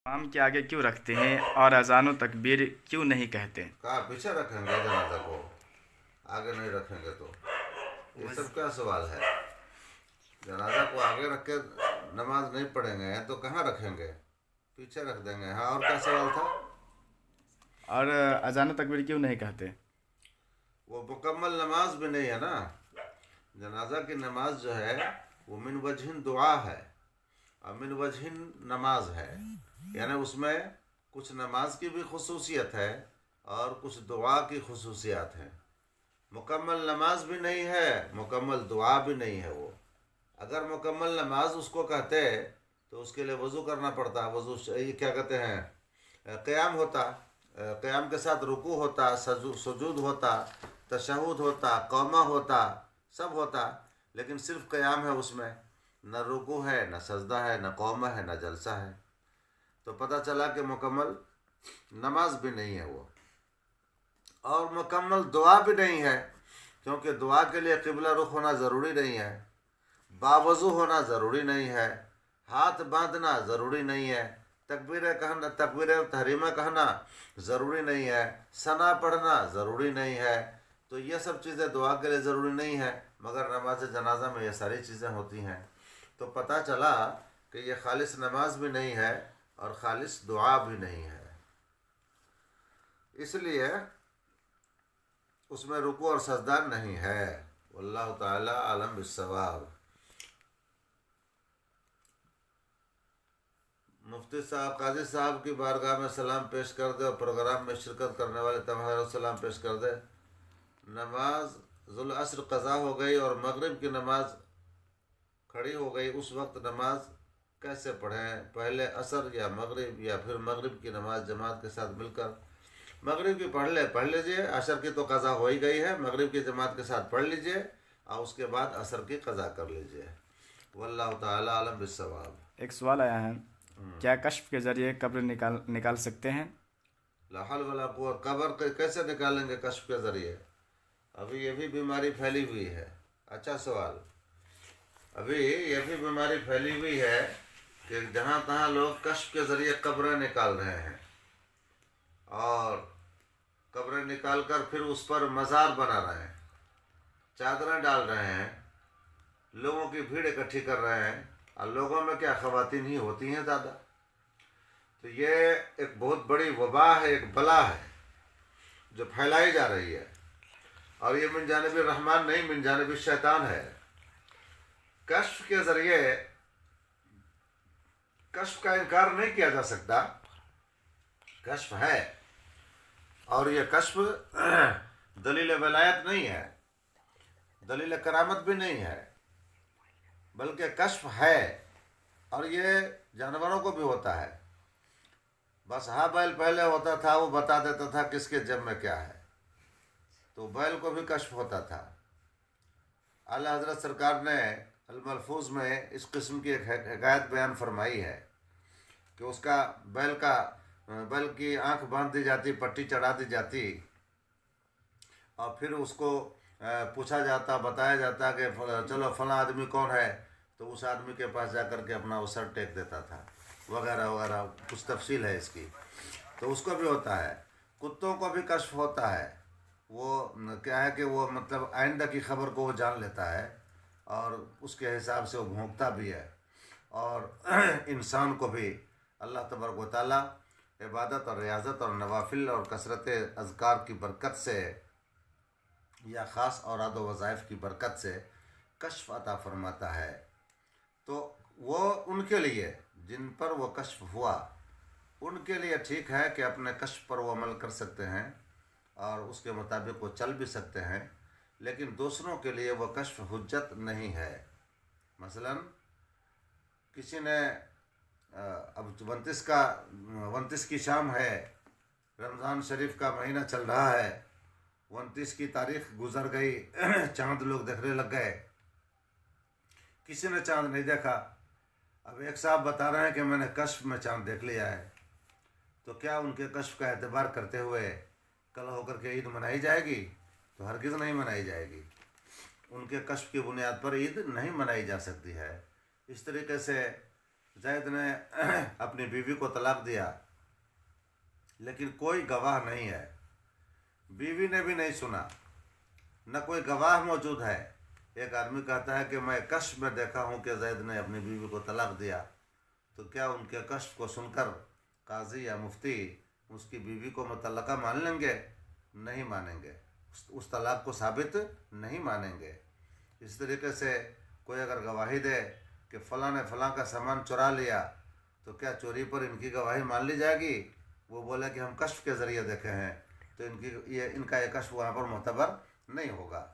امام کے آگے کیوں رکھتے ہیں اور اذان و تکبیر کیوں نہیں کہتے؟ کہاں پیچھے رکھیں گے جنازہ کو؟ آگے نہیں رکھیں گے تو یہ سب کیا سوال ہے؟ جنازہ کو آگے رکھ کے نماز نہیں پڑھیں گے تو کہاں رکھیں گے؟ پیچھے رکھ دیں گے. ہاں، اور کیا سوال تھا؟ اور اذان و تکبیر کیوں نہیں کہتے؟ وہ مکمل نماز بھی نہیں ہے نا. جنازہ کی نماز جو ہے وہ من وجہن دعا ہے اور من وجہن نماز ہے، یعنی اس میں کچھ نماز کی بھی خصوصیت ہے اور کچھ دعا کی خصوصیات ہیں. مکمل نماز بھی نہیں ہے، مکمل دعا بھی نہیں ہے. وہ اگر مکمل نماز اس کو کہتے تو اس کے لیے وضو کرنا پڑتا. وضو یہ کیا کہتے ہیں، قیام ہوتا، قیام کے ساتھ رکوع ہوتا، سجود ہوتا، تشہد ہوتا، قومہ ہوتا، سب ہوتا. لیکن صرف قیام ہے، اس میں نہ رکوع ہے، نہ سجدہ ہے، نہ قومہ ہے، نہ جلسہ ہے. تو پتہ چلا کہ مکمل نماز بھی نہیں ہے وہ. اور مکمل دعا بھی نہیں ہے، کیونکہ دعا کے لیے قبلہ رخ ہونا ضروری نہیں ہے، باوضو ہونا ضروری نہیں ہے، ہاتھ باندھنا ضروری نہیں ہے، تکبیر تحریمہ کہنا ضروری نہیں ہے، ثنا پڑھنا ضروری نہیں ہے. تو یہ سب چیزیں دعا کے لیے ضروری نہیں ہے، مگر نماز جنازہ میں یہ ساری چیزیں ہوتی ہیں. تو پتہ چلا کہ یہ خالص نماز بھی نہیں ہے اور خالص دعا بھی نہیں ہے. اس لیے اس میں رکوع اور سجدہ نہیں ہے. واللہ تعالی عالم بالصواب. مفتی صاحب قاضی صاحب کی بارگاہ میں سلام پیش کر دے اور پروگرام میں شرکت کرنے والے تمام سلام پیش کر دے. نماز ذوالعصر قضا ہو گئی اور مغرب کی نماز کھڑی ہو گئی، اس وقت نماز کیسے پڑھیں؟ پہلے عصر یا مغرب، یا پھر مغرب کی نماز جماعت کے ساتھ مل کر مغرب کی پڑھ لیجئے. عصر کی تو قضا ہو ہی گئی ہے، مغرب کی جماعت کے ساتھ پڑھ لیجئے اور اس کے بعد عصر کی قضا کر لیجئے. واللہ تعالی عالم بالصواب. ایک سوال آیا ہے، کیا کشف کے ذریعے قبر نکال سکتے ہیں؟ لا حول ولا قوت. قبر کیسے نکالیں گے کشف کے ذریعے؟ ابھی یہ بھی بیماری پھیلی ہوئی ہے. اچھا سوال. ابھی یہ بھی بیماری پھیلی ہوئی ہے کہ جہاں تہاں لوگ کشف کے ذریعے قبریں نکال رہے ہیں اور قبریں نکال کر پھر اس پر مزار بنا رہے ہیں، چادریں ڈال رہے ہیں، لوگوں کی بھیڑ اکٹھی کر رہے ہیں. اور لوگوں میں کیا خواتین ہی ہوتی ہیں زیادہ. تو یہ ایک بہت بڑی وبا ہے، ایک بلا ہے جو پھیلائی جا رہی ہے، اور یہ من جانب الرحمن نہیں، من جانب الشیطان ہے. کشف کے ذریعے کشف کا انکار نہیں کیا جا سکتا. کشف ہے، اور یہ کشف دلیل ولایت نہیں ہے، دلیل کرامت بھی نہیں ہے، بلکہ کشف ہے. اور یہ جانوروں کو بھی ہوتا ہے. بس ہاں، بیل پہلے ہوتا تھا، وہ بتا دیتا تھا کس کے جب میں کیا ہے، تو بیل کو بھی کشف ہوتا تھا. اعلیٰ حضرت سرکار نے الملفوظ میں اس قسم کی ایک حکایت بیان فرمائی ہے کہ اس کا بیل کی آنکھ باندھ دی جاتی، پٹی چڑھا دی جاتی، اور پھر اس کو پوچھا جاتا، بتایا جاتا کہ چلو فلاں آدمی کون ہے، تو اس آدمی کے پاس جا کر کے اپنا وہ سر ٹیک دیتا تھا، وغیرہ وغیرہ. کچھ تفصیل ہے اس کی. تو اس کو بھی ہوتا ہے. کتوں کو بھی کشف ہوتا ہے. وہ کیا ہے کہ وہ مطلب آئندہ کی خبر کو وہ جان لیتا ہے اور اس کے حساب سے وہ بھونکتا بھی ہے. اور انسان کو بھی اللہ تبارک و تعالیٰ عبادت اور ریاضت اور نوافل اور کثرت اذکار کی برکت سے یا خاص اوراد و وظائف کی برکت سے کشف عطا فرماتا ہے. تو وہ ان کے لیے جن پر وہ کشف ہوا، ان کے لیے ٹھیک ہے کہ اپنے کشف پر وہ عمل کر سکتے ہیں اور اس کے مطابق وہ چل بھی سکتے ہیں. لیکن دوسروں کے لیے وہ کشف حجت نہیں ہے. مثلا کسی نے اب 29 کی شام ہے، رمضان شریف کا مہینہ چل رہا ہے، 29 کی تاریخ گزر گئی، چاند لوگ دیکھنے لگ گئے، کسی نے چاند نہیں دیکھا. اب ایک صاحب بتا رہے ہیں کہ میں نے کشف میں چاند دیکھ لیا ہے. تو کیا ان کے کشف کا اعتبار کرتے ہوئے کل ہو کر کے عید منائی جائے گی؟ تو ہرگز نہیں منائی جائے گی. ان کے کشف کی بنیاد پر عید نہیں منائی جا سکتی ہے. اس طریقے سے زید نے اپنی بیوی کو طلاق دیا، لیکن کوئی گواہ نہیں ہے، بیوی نے بھی نہیں سنا، نہ کوئی گواہ موجود ہے۔ ایک آدمی کہتا ہے کہ میں کشف میں دیکھا ہوں کہ زید نے اپنی بیوی کو طلاق دیا، تو کیا ان کے کشف کو سن کر قاضی یا مفتی اس کی بیوی کو مطلقہ مان لیں گے؟ نہیں مانیں گے، اس طلاق کو ثابت نہیں مانیں گے۔ اس طریقے سے کوئی اگر گواہی دے کہ فلاں نے فلاں کا سامان چرا لیا، تو کیا چوری پر ان کی گواہی مان لی جائے گی؟ وہ بولے کہ ہم کشف کے ذریعے دیکھے ہیں، تو ان کا یہ کشف وہاں پر معتبر نہیں ہوگا۔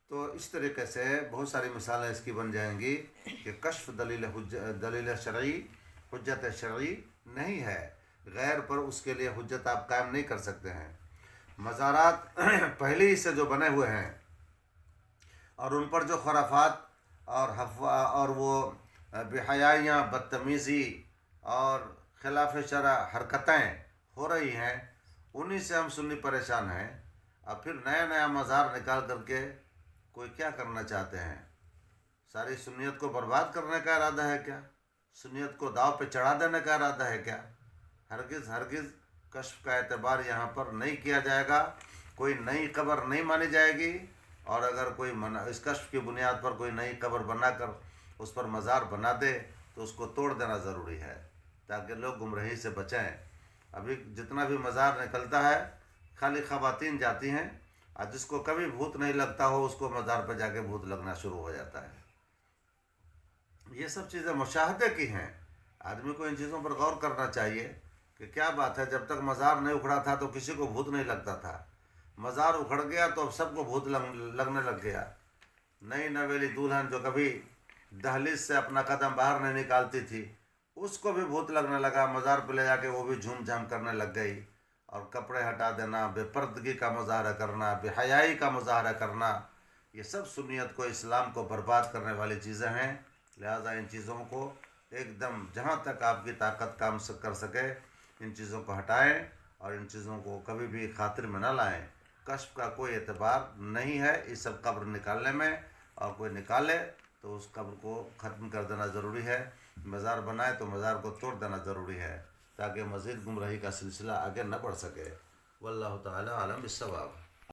تو اس طریقے سے بہت ساری مثالیں اس کی بن جائیں گی کہ کشف دلیل شرعی، حجت شرعی نہیں ہے، غیر پر اس کے لیے حجت آپ قائم نہیں کر سکتے ہیں۔ مزارات پہلے ہی سے جو بنے ہوئے ہیں اور ان پر جو خرافات اور وہ بے حیائیاں، بدتمیزی اور خلاف شرع حرکتیں ہو رہی ہیں، انہی سے ہم سنی پریشان ہیں۔ اب پھر نیا نیا مزار نکال کر کے کوئی کیا کرنا چاہتے ہیں؟ ساری سنیت کو برباد کرنے کا ارادہ ہے کیا؟ سنیت کو داؤ پہ چڑھا دینے کا ارادہ ہے کیا؟ ہرگز ہرگز کشف کا اعتبار یہاں پر نہیں کیا جائے گا، کوئی نئی قبر نہیں مانی جائے گی، اور اگر کوئی اس کشف کی بنیاد پر کوئی نئی قبر بنا کر اس پر مزار بنا دے تو اس کو توڑ دینا ضروری ہے تاکہ لوگ گمراہی سے بچیں۔ ابھی جتنا بھی مزار نکلتا ہے خالی خواتین جاتی ہیں، اور جس کو کبھی بھوت نہیں لگتا ہو اس کو مزار پہ جا کے بھوت لگنا شروع ہو جاتا ہے۔ یہ سب چیزیں مشاہدے کی ہیں، آدمی کو ان چیزوں پر غور کرنا چاہیے کہ کیا بات ہے۔ جب تک مزار نہیں اکھڑا تھا تو کسی کو بھوت نہیں لگتا تھا، مزار اکھڑ گیا تو اب سب کو بھوت لگنے لگ گیا۔ نئی نویلی دلہن جو کبھی دہلیز سے اپنا قدم باہر نہیں نکالتی تھی، اس کو بھی بھوت لگنے لگا، مزار پہ لے جا کے وہ بھی جھوم جھام کرنے لگ گئی، اور کپڑے ہٹا دینا، بے پردگی کا مظاہرہ کرنا، بے حیائی کا مظاہرہ کرنا، یہ سب سنیت کو، اسلام کو برباد کرنے والی چیزیں ہیں۔ لہٰذا ان چیزوں کو ایک دم جہاں تک آپ کی طاقت کام کر سکے ان چیزوں کو ہٹائیں، اور ان چیزوں کو کبھی بھی خاطر میں نہ لائیں۔ کشف کا کوئی اعتبار نہیں ہے اس سب قبر نکالنے میں، اور کوئی نکالے تو اس قبر کو ختم کر دینا ضروری ہے، مزار بنائے تو مزار کو توڑ دینا ضروری ہے تاکہ مزید گمراہی کا سلسلہ آگے نہ بڑھ سکے۔ واللہ تعالی عالم بالصواب۔